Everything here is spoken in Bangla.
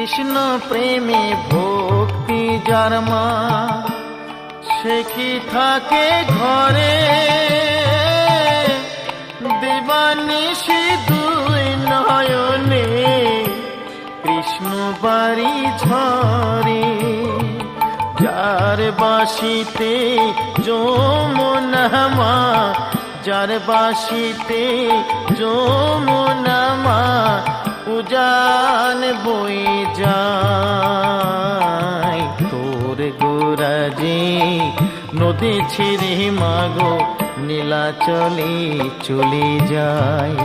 কৃষ্ণ প্রেমে ভক্তি যার মা, সে কি থাকে ঘরে, দিবানিশি দুই নয়নে কৃষ্ণ বাড়ি ঝরে। যার বাসিতে যমুনা মা, যার বাসিতে যমুনা মা, উজান বই যায়। তোর গোরাজে নদী ছিঁড়ে মাগো নীলাচলে চলে যায়।